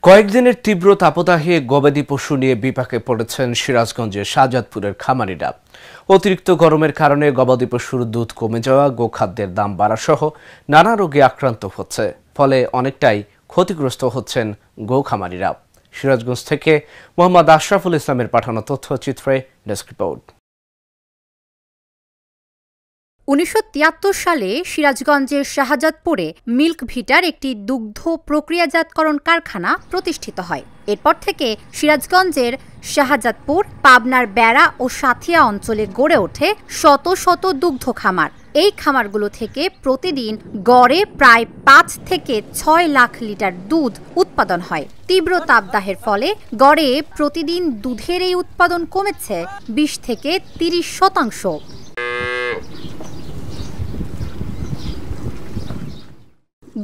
কয়েকদিনের তীব্র তাপদাহে গবাদি পশু নিয়ে বিপাকে পড়েছেন সিরাজগঞ্জের শাহজাদপুরের খামারিরা। অতিরিক্ত গরমের কারণে গবাদি পশুর দুধ কমে যাওয়া, গোখাদ্যের দাম বাড়া সহ নানা রোগে আক্রান্ত হচ্ছে, ফলে অনেকটাই ক্ষতিগ্রস্ত হচ্ছেন গো খামারিরা। সিরাজগঞ্জ থেকে মোহাম্মদ আশরাফুল ইসলামের পাঠানো তথ্যচিত্রে ডেস্ক রিপোর্ট। ১৯৭৩ সালে সিরাজগঞ্জের শাহজাদপুরে মিল্ক ভিটার একটি দুগ্ধ প্রক্রিয়াজাতকরণ কারখানা প্রতিষ্ঠিত হয়। এরপর থেকে সিরাজগঞ্জের শাহজাদপুর, পাবনার বেড়া ও সাথিয়া অঞ্চলে গড়ে ওঠে শত শত দুগ্ধ খামার। এই খামারগুলো থেকে প্রতিদিন গড়ে প্রায় ৫ থেকে ৬ লাখ লিটার দুধ উৎপাদন হয়। তীব্র তাপদাহের ফলে গড়ে প্রতিদিন দুধের এই উৎপাদন কমেছে ২০ থেকে ৩০%।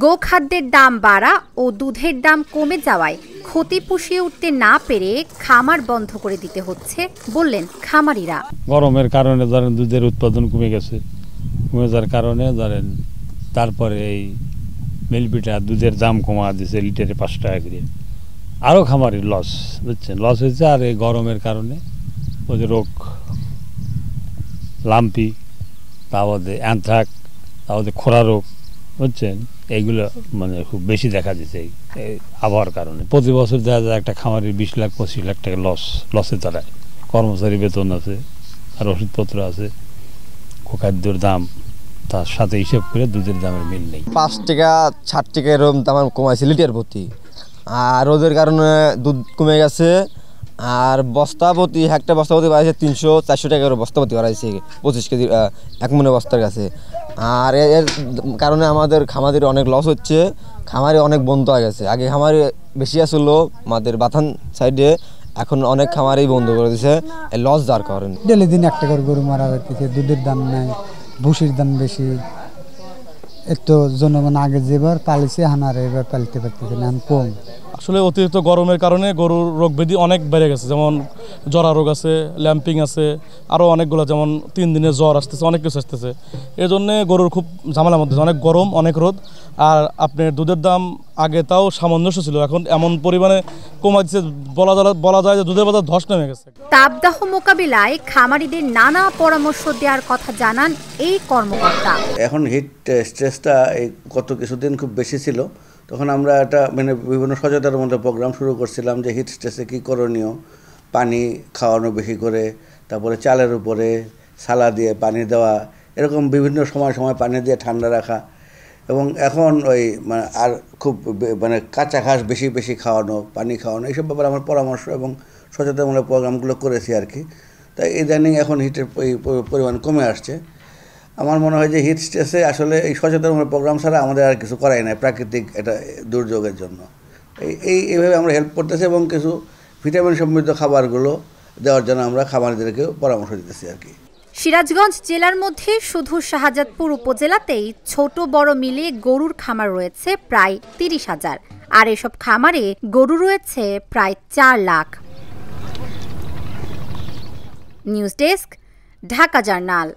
গোখাদ্যের দাম বাড়া ও দুধের দাম কমে যাওয়ায় ক্ষতি পুষিয়ে উঠতে না পেরে খামার বন্ধ করে দিতে হচ্ছে বললেন খামারিরা। গরমের কারণে ধরেন দুধের উৎপাদন কমে গেছে, কমে যাওয়ার কারণে ধরেন তারপরে এই মিল্কভিটা দুধের দাম কমা দিয়েছে লিটারে ৫ টাকা করে। আরও খামারির লস, বুঝছেন, লস হয়েছে। আর এই গরমের কারণে ওই রোগ, লাম্পি, তারপরে অ্যানথ্রাক, তারপরে খোরা রোগ, বুঝছেন, এইগুলো মানে খুব বেশি দেখা দিচ্ছে এই আবহাওয়ার কারণে। প্রতি বছর দেখা যায় একটা খামারের ২০ লাখ ২৫ লাখ টাকা লসে দাঁড়ায়। কর্মচারী বেতন আছে, আর ওষুধপত্র আছে, খাদ্যের দাম, তার সাথে হিসেব করে দুধের দামের মিল নেই। ৫ টাকা ৬০ টাকা এরকম দাম কমাইছে লিটার প্রতি। আর রোদের কারণে দুধ কমে গেছে। আর বস্তাপতি, একটা বস্তাপতি বাড়াইছে ৩০০-৪০০ টাকার বস্তাপতি বাড়াইছে ২৫ কেজি এক মনে বস্তার কাছে। আর এর কারণে আমাদের খামারের অনেক লস হচ্ছে, খামারে অনেক বন্ধ হয়ে গেছে। আগে খামারে বেশি আসলো আমাদের বাথান সাইডে, এখন অনেক খামারেই বন্ধ করে দিয়েছে লস যার কারণে। ডেলি দিন একটা করে গরু মারা হচ্ছে, দুধের দাম নাই, ভুসির দাম বেশি। একটু জনগণ আগে যেবার পালিছে হানার এবার পালিতে পারতেছে না, কম। আসলে অতিরিক্ত গরমের কারণে গরুর রোগ ব্যাধি অনেক বেড়ে গেছে, যেমন জরা রোগ আছে, ল্যাম্পিং আছে, আরও অনেকগুলো, যেমন ৩ দিনে জ্বর আসতেছে, অনেক কিছু আসতেছে। এই জন্যে গরুর খুব ঝামেলার মধ্যে, অনেক গরম, অনেক রোদ। আর আপনার দুধের দাম আগে তাও সামঞ্জস্য ছিল, এখন এমন পরিমাণে কমা দিচ্ছে, বলা যায় যে দুধের বাজার ধস নেমে গেছে। তাপদাহ মোকাবিলায় খামারিদের নানা পরামর্শ দেওয়ার কথা জানান এই কর্মকর্তা। এখন হিট স্ট্রেসটা এই গত কিছুদিন খুব বেশি ছিল, তখন আমরা একটা মানে বিভিন্ন সচেতনতার মধ্যে প্রোগ্রাম শুরু করছিলাম যে হিট স্ট্রেসে কী করণীয়। পানি খাওয়ানো বেশি করে, তারপরে চালের উপরে সালা দিয়ে পানি দেওয়া, এরকম বিভিন্ন সময় পানি দিয়ে ঠান্ডা রাখা। এবং এখন ওই মানে আর খুব মানে কাঁচা ঘাস বেশি খাওয়ানো, পানি খাওয়ানো, এইসব ব্যাপারে আমার পরামর্শ এবং সচেতনমূলক প্রোগ্রামগুলো করেছি আর কি। তাই ইদানিং এখন হিটের পরিমাণ কমে আসছে। আমার মনে হয় যে হিট স্ট্রেসে আসলে এই সচেতনমূলক প্রোগ্রাম ছাড়া আমাদের আর কিছু করাই নাই, প্রাকৃতিক এটা দুর্যোগের জন্য। এইভাবে আমরা হেল্প করতেছি এবং কিছু ভিটামিন সমৃদ্ধ খাবারগুলো দেওয়ার জন্য আমরা খামারিদেরকে পরামর্শ দিতেছি আর কি। সিরাজগঞ্জ জেলার মধ্যে শুধু শাহজাদপুর উপজেলাতেই ছোট বড় মিলে গরুর খামার রয়েছে প্রায় ৩০,০০০, আর এসব খামারে গরু রয়েছে প্রায় ৪ lakh. News desk, Dhaka journal.